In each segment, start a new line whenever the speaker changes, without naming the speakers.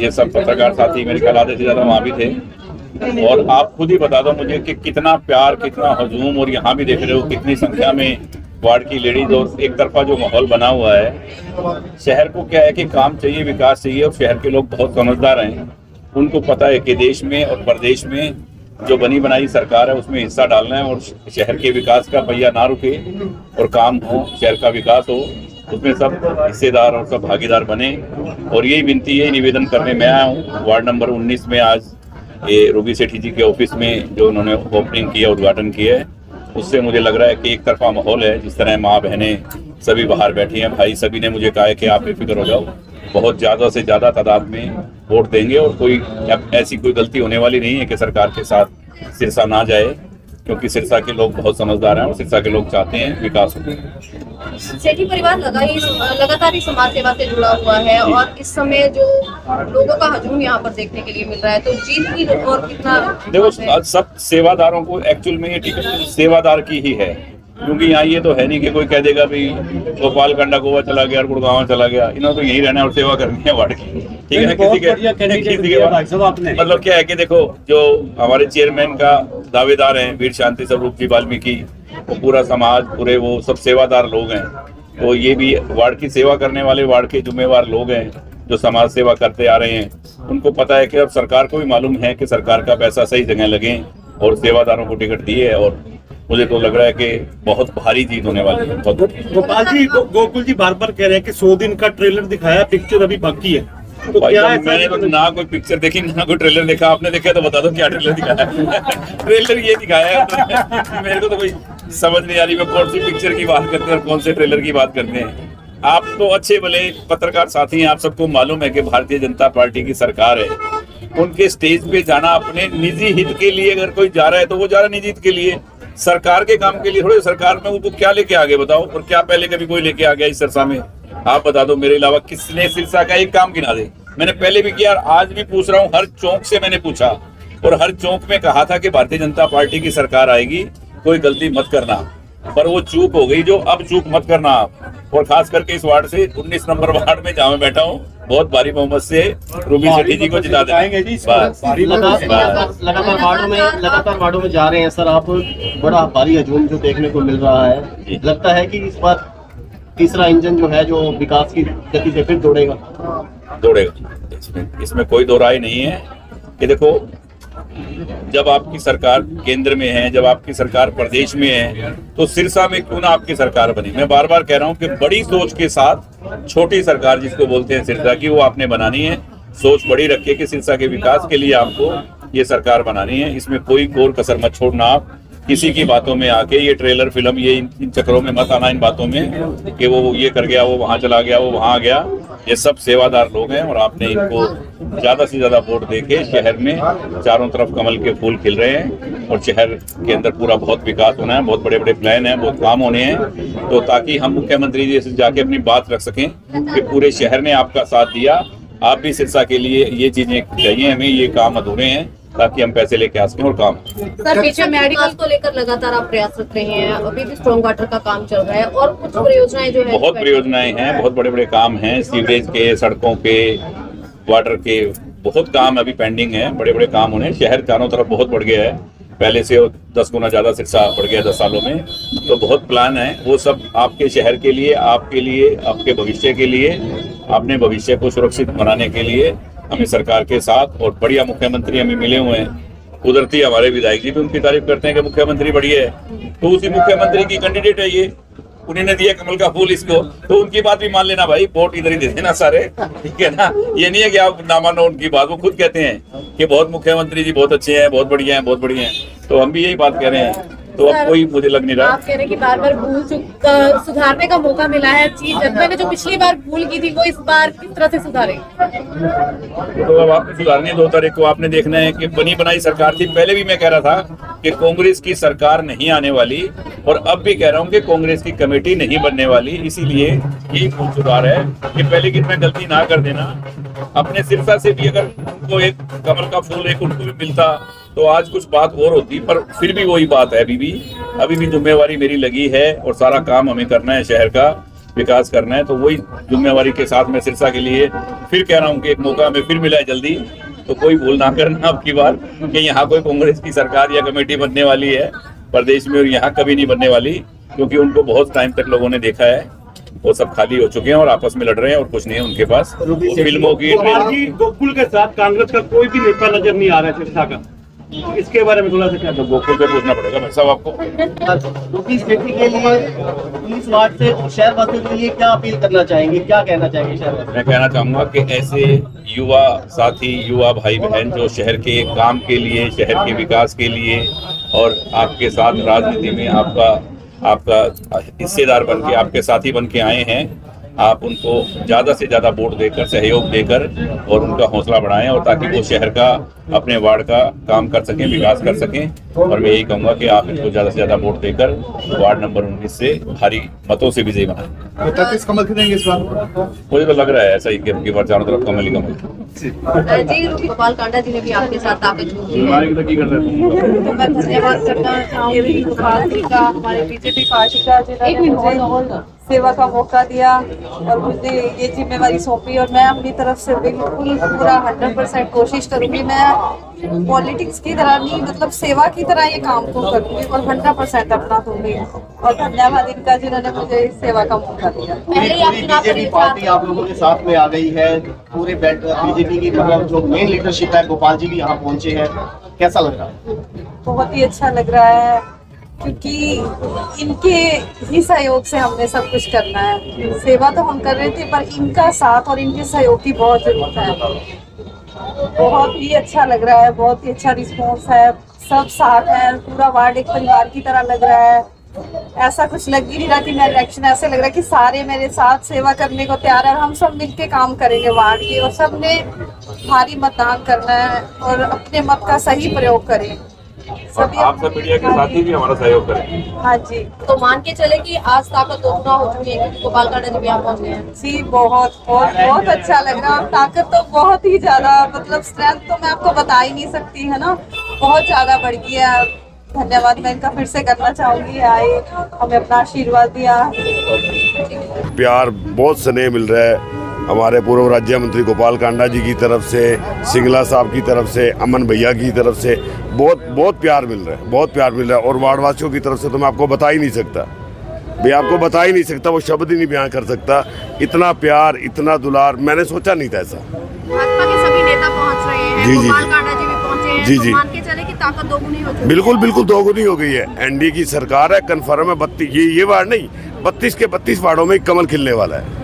ये सब पत्रकार साथी मेरे ख्याल आधे से ज्यादा वहाँ भी थे और आप खुद ही बता दो मुझे कि कितना प्यार, कितना हजूम, और यहाँ भी देख रहे हो कितनी संख्या में वार्ड की लेडीज और एक तरफा जो माहौल बना हुआ है। शहर को क्या है कि काम चाहिए, विकास चाहिए, और शहर के लोग बहुत समझदार हैं। उनको पता है कि देश में और प्रदेश में जो बनी बनाई सरकार है उसमें हिस्सा डालना है और शहर के विकास का पहिया ना रुके और काम हो, शहर का विकास हो, उसमें सब हिस्सेदार और सब भागीदार बने। और यही विनती, यही निवेदन करने मैं आया हूँ। वार्ड नंबर 19 में आज ये रूबी सेठी जी के ऑफिस में जो उन्होंने ओपनिंग किया, उद्घाटन किया है, उससे मुझे लग रहा है कि एक तरफा माहौल है। जिस तरह माँ बहनें सभी बाहर बैठी हैं, भाई सभी ने मुझे कहा है कि आप बेफिक्र हो जाओ, बहुत ज़्यादा से ज़्यादा तादाद में वोट देंगे और कोई ऐसी कोई गलती होने वाली नहीं है कि सरकार के साथ सिरसा ना जाए, क्योंकि सिरसा के लोग बहुत समझदार हैं और सिरसा के लोग चाहते हैं विकास हो।
सेठी परिवार लगातार ही समाज सेवा से जुड़ा हुआ है और इस समय जो लोगों का हजूम यहाँ पर देखने के लिए मिल रहा है, तो जीत की और कितना
देखो, सब सेवादारों को एक्चुअल में ये टिकट सेवादार की ही है, क्योंकि यहाँ ये तो है नहीं कि कोई कह देगा भाई गोपाल कंडा गोवा चला गया और गुड़गांव चला गया। इन्होंने तो यही रहना है और सेवा करनी है वार्ड की, ठीक है। किसी के मतलब क्या है कि देखो, जो हमारे चेयरमैन का दावेदार हैं वीर शांति स्वरूप जी वाल्मीकि, वो पूरा समाज, पूरे वो सब सेवादार लोग हैं। तो ये भी वार्ड की सेवा करने वाले वार्ड के जिम्मेवार लोग हैं जो समाज सेवा करते आ रहे हैं। उनको पता है कि अब सरकार को भी मालूम है कि सरकार का पैसा सही जगह लगे और सेवादारों को टिकट दिए है, और मुझे तो लग रहा है कि बहुत भारी जीत होने वाली है।
गोपाल जी, गोकुल जी बार बार कह रहे हैं कि 100 दिन का ट्रेलर दिखाया, पिक्चर अभी बाकी है, तो क्या है?
मैंने तो ना कोई पिक्चर देखी ना कोई ट्रेलर देखा। आपने देखा तो बता दो क्या ट्रेलर दिखाया है। ट्रेलर ये दिखाया है, मेरे को तो कोई समझ नहीं आ रही मैं कौन सी पिक्चर की बात करते हैं और कौन से ट्रेलर की बात करते हैं। आप तो अच्छे भले पत्रकार साथी हैं, आप सबको मालूम है कि भारतीय जनता पार्टी की सरकार है। उनके स्टेज पे जाना अपने निजी हित के लिए, अगर कोई जा रहा है तो वो जा रहा है निजी हित के लिए, सरकार के काम के लिए थोड़े। सरकार में वो क्या लेके आ गए बताओ, और क्या पहले कभी कोई लेके आ गया इस सिरसा में? आप बता दो, मेरे अलावा किसने सिरसा का एक काम गिना दे? मैंने पहले भी किया, आज भी पूछ रहा हूँ। हर चौक से मैंने पूछा और हर चौक में कहा था कि भारतीय जनता पार्टी की सरकार आएगी, कोई गलती मत करना, पर वो चूक हो गई। जो अब चूक मत करना आप, और खास करके इस वार्ड से 19 नंबर वार्ड में जहाँ मैं बैठा हूँ, बहुत भारी बहुमत से रूबी सेठी जी को जिता देंगे।
लगातार वार्डों में जा रहे हैं सर आप, बड़ा भारी हजूम जो देखने को मिल रहा है। लगता है कि इस बार तीसरा इंजन जो है, जो विकास की गति से फिर दौड़ेगा।
इसमें कोई दो राय नहीं है कि देखो, जब आपकी सरकार केंद्र में है, जब आपकी सरकार प्रदेश में है, तो सिरसा में क्यों ना आपकी सरकार बनी। मैं बार बार कह रहा हूं कि बड़ी सोच के साथ छोटी सरकार जिसको बोलते हैं सिरसा की, वो आपने बनानी है। सोच बड़ी रखिए कि सिरसा के विकास के लिए आपको ये सरकार बनानी है। इसमें कोई कोर कसर मत छोड़ना आप। किसी की बातों में आके ये ट्रेलर फिल्म, ये इन चक्करों में मत आना, इन बातों में कि वो ये कर गया, वो वहां चला गया, वो वहां गया। ये सब सेवादार लोग हैं और आपने इनको ज्यादा से ज्यादा वोट देके शहर में चारों तरफ कमल के फूल खिल रहे हैं और शहर के अंदर पूरा बहुत विकास होना है, बहुत बड़े बड़े प्लान हैं, बहुत काम होने हैं। तो ताकि हम मुख्यमंत्री जी से जाके अपनी बात रख सकें कि पूरे शहर ने आपका साथ दिया, आप भी सिरसा के लिए ये चीजें चाहिए, हमें ये काम अधूरे हैं, ताकि हम पैसे लेके आ सकें और काम।
सर, पीछे मेडिकल को लेकर लगातार आप प्रयास कर रहे हैं, अभी भी स्ट्रॉन्ग वाटर का काम चल रहा है और कुछ परियोजनाएं जो है,
बहुत परियोजनाएं हैं, बहुत बड़े बड़े काम हैं, सीवरेज के, सड़कों के, वाटर के, बहुत काम अभी पेंडिंग है, बड़े बड़े काम होने। शहर चारों तरफ बहुत बढ़ गया है, पहले से 10 गुना ज़्यादा सिरसा बढ़ गया 10 सालों में। तो बहुत प्लान है, वो सब आपके शहर के लिए, आपके लिए, आपके भविष्य के लिए, अपने भविष्य को सुरक्षित बनाने के लिए हमें सरकार के साथ, और बढ़िया मुख्यमंत्री हमें मिले हुए हैं। कुदरती हमारे विधायक जी भी उनकी तारीफ करते हैं कि मुख्यमंत्री बढ़िया है, तो उसी मुख्यमंत्री की कैंडिडेट है ये, उन्होंने दिया कमल का फूल इसको, तो उनकी बात भी मान लेना भाई, वोट इधर ही दे देना सारे, ठीक है ना। ये नहीं है कि आप ना मानो उनकी बात, वो खुद कहते हैं कि बहुत मुख्यमंत्री जी बहुत अच्छे हैं, बहुत बढ़िया हैं, बहुत बढ़िया हैं, तो हम भी यही बात कह रहे हैं। तो अब कोई मुझे लग नहीं रहा।
आप कह रहे हैं कि बार बार भूल चूक सुधारने का मौका मिला है, चीज जनता ने जो पिछली बार भूल की थी वो इस बार किस तरह से सुधारे?
तो अब आपको सुधारनी 2 तारीख को आपने देखना है कि बनी बनाई सरकार थी। पहले भी मैं कह रहा था कि कांग्रेस की सरकार नहीं आने वाली, और अब भी कह रहा हूं कि कांग्रेस की कमेटी नहीं बनने वाली। इसीलिए यही भूल सुधार है कि पहले की तरह गलती ना कर देना। अपने सिरसा से भी अगर उनको एक कमल का फूल एक उनको भी मिलता तो आज कुछ बात और होती, पर फिर भी वही बात है। अभी भी जिम्मेवारी मेरी लगी है, और सारा काम हमें करना है, शहर का विकास करना है। तो वही जिम्मेवारी के साथ मैं सिरसा के लिए फिर कह रहा हूँ कि एक मौका हमें फिर मिला है जल्दी, तो कोई भूल ना करना अब की बार कि यहाँ कोई कांग्रेस की सरकार या कमेटी बनने वाली है प्रदेश में, और यहाँ कभी नहीं बनने वाली, क्योंकि उनको बहुत टाइम तक लोगों ने देखा है, वो सब खाली हो चुके हैं और आपस में लड़ रहे हैं, और कुछ नहीं है उनके पास। फिल्मों की
गोकुल के साथ कांग्रेस का कोई भी नेता नजर नहीं आ रहा है सिरसा का, इसके बारे में थोड़ा सा क्या?
तो गोकुल पे पूछना पड़ेगा भाई साहब आपको।
रूबी सेठी के लिए 19 वार्ड से शहर वासियों के लिए क्या अपील करना चाहेंगे, क्या कहना चाहेंगे शहर?
मैं कहना चाहूंगा कि ऐसे युवा साथी, युवा भाई बहन जो शहर के काम के लिए, शहर के विकास के लिए, और आपके साथ राजनीति में आपका हिस्सेदार बन के, आपके साथी बन के आए हैं, आप उनको ज़्यादा से ज़्यादा वोट देकर, सहयोग देकर, और उनका हौसला बढ़ाएं, और ताकि वो शहर का, अपने वार्ड का काम कर सकें, विकास कर सकें। और मैं यही कहूँगा कि आप इनको ज़्यादा से ज़्यादा वोट देकर वार्ड नंबर 19 से भारी मतों से विजयी बनाएं।
33 कमल खिलेंगे इस बार?
मुझे तो लग रहा है ऐसा ही कि बार चारों तरफ कमल ही कमल।
जी, गोपाल कांडा जी ने भी आपके साथ ताकत जोड़ी है,
तो
मैं धन्यवाद करना चाहूंगी गोपाल जी का, हमारे बीजेपी पार्टी का, जिन्होंने मुझे सेवा का मौका दिया और मुझे ये जिम्मेवारी सौंपी, और मैं अपनी तरफ से बिल्कुल पूरा 100% कोशिश करूंगी। मैं पॉलिटिक्स की तरह नहीं, मतलब सेवा की तरह ये काम को करूंगी और 100% अपना दूंगी। और धन्यवाद इनका जिन्होंने मुझे इस सेवा का मौका दिया।
बीजेपी पार्टी आप लोगों के साथ में आ गई है, पूरे बीजेपी की मतलब जो मेन लीडरशिप है, गोपाल जी भी यहाँ पहुँचे हैं, कैसा लग रहा है?
बहुत ही अच्छा लग रहा है, क्योंकि इनके ही सहयोग से हमने सब कुछ करना है। सेवा तो हम कर रहे थे, पर इनका साथ और इनके सहयोग की बहुत जरूरत है। बहुत ही अच्छा लग रहा है, बहुत ही अच्छा रिस्पॉन्स है, सब साथ है, पूरा वार्ड एक परिवार की तरह लग रहा है। ऐसा कुछ लग ही नहीं रहा कि मैं इलेक्शन, ऐसे लग रहा है कि सारे मेरे साथ सेवा करने को तैयार है, हम सब मिलके काम करेंगे वार्ड के, और सबने भारी मतदान करना है और अपने मत का सही प्रयोग करें।
और आप सब मीडिया के साथी भी हमारा सहयोग करें।
हाँ जी, तो मान के चले कि आज ताकत 2 गुना हो चुकी है, क्योंकि गोपाल कांडा जी भी यहाँ पहुँच गए हैं। जी, बहुत अच्छा लग रहा है। ताकत तो बहुत ही ज्यादा, मतलब स्ट्रेंथ तो मैं आपको बता ही नहीं सकती, है ना, बहुत ज्यादा बढ़ गई है। धन्यवाद मैं इनका फिर से करना चाहूंगी, आए हमें अपना आशीर्वाद दिया।
प्यार बहुत स्नेह मिल रहा है हमारे पूर्व राज्य मंत्री गोपाल कांडा जी की तरफ से, सिंगला साहब की तरफ से, अमन भैया की तरफ से बहुत प्यार मिल रहा है, बहुत प्यार मिल रहा है। और वार्डवासियों की तरफ से तो मैं आपको बता ही नहीं सकता, मैं आपको बता ही नहीं सकता, वो शब्द ही नहीं बयान कर सकता। इतना प्यार, इतना दुलार मैंने सोचा नहीं था ऐसा।
भाजपा के सभी नेता पहुंच रहे हैं,
जी,
गोपाल कांडा जी भी पहुंचे हैं,
जी,
तो
जी।
मान के चले कि ताकत 2 गुनी हो चुकी है।
बिल्कुल दोगुनी हो गई है। एनडीए की सरकार है, कन्फर्म है। 32 ये वार्ड नहीं, 32 के 32 वार्डों में कमल खिलने वाला है।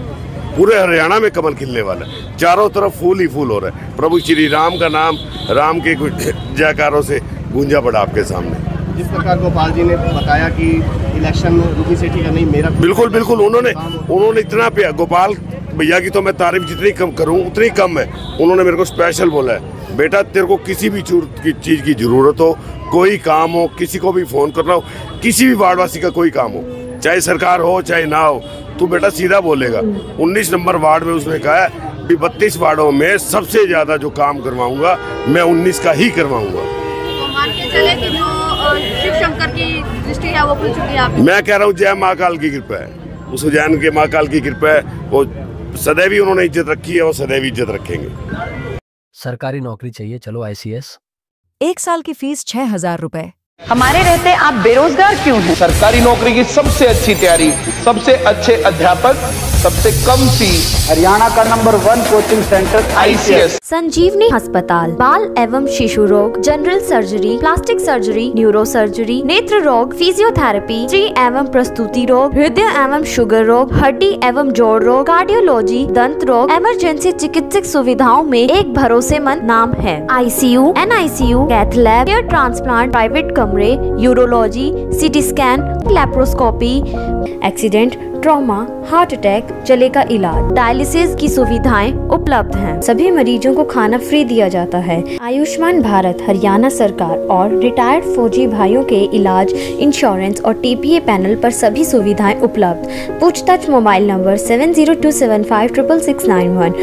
पूरे हरियाणा में कमल खिलने वाला है, चारों तरफ फूल ही फूल हो रहा है। प्रभु श्री राम का नाम, राम के जयकारों से गूंजा पड़ा आपके सामने।
जिस प्रकार गोपाल जी ने बताया कि इलेक्शन रूबी सेठी का नहीं, मेरा
बिल्कुल उन्होंने इतना प्यार, गोपाल भैया की तो मैं तारीफ जितनी कम करूं उतनी कम है। उन्होंने मेरे को स्पेशल बोला है, बेटा तेरे को किसी भी चीज़ की ज़रूरत हो, कोई काम हो, किसी को भी फ़ोन करना हो, किसी भी वार्डवासी का कोई काम हो, चाहे सरकार हो चाहे ना हो, तू बेटा सीधा बोलेगा। 19 नंबर वार्ड में उसने कहा है कि 32 वार्डों में सबसे ज़्यादा जो काम करवाऊंगा मैं 19 का ही करवाऊंगा।
तो मान के चले कि जो शिव शंकर की दृष्टि है वो खुल चुकी है आप।
मैं कह रहा हूँ जय महाकाल की कृपा है, उस उज्जैन के महाकाल की कृपा है। वो सदैव ही उन्होंने इज्जत रखी है, वो सदैव इज्जत रखेंगे।
सरकारी नौकरी चाहिए, चलो ICS।
1 साल की फीस 6,000 रुपए।
हमारे रहते आप बेरोजगार क्यों हैं?
सरकारी नौकरी की सबसे अच्छी तैयारी, सबसे अच्छे अध्यापक, सबसे कम फीस,
हरियाणा का नंबर 1 कोचिंग सेंटर
ICS।
संजीवनी अस्पताल, बाल एवं शिशु रोग, general surgery, plastic surgery, neuro surgery, नेत्र रोग, फिजियोथेरेपी, स्त्री एवं प्रसूति रोग, हृदय एवं शुगर रोग, हड्डी एवं जोड़ रोग, कार्डियोलॉजी, दंत रोग, इमरजेंसी चिकित्सक सुविधाओं में एक भरोसेमंद नाम है। ICU, NICU, cath lab, hair transplant, private कमरे, urology, CT scan, laparoscopy, accident, trauma, heart attack, जले का इलाज, डायलिसिस की सुविधाएं उपलब्ध हैं। सभी मरीजों को खाना फ्री दिया जाता है। आयुष्मान भारत हरियाणा सरकार और रिटायर्ड फौजी भाइयों के इलाज, इंश्योरेंस और TPA पैनल पर सभी सुविधाएं उपलब्ध। पूछताछ मोबाइल नंबर 7027566691।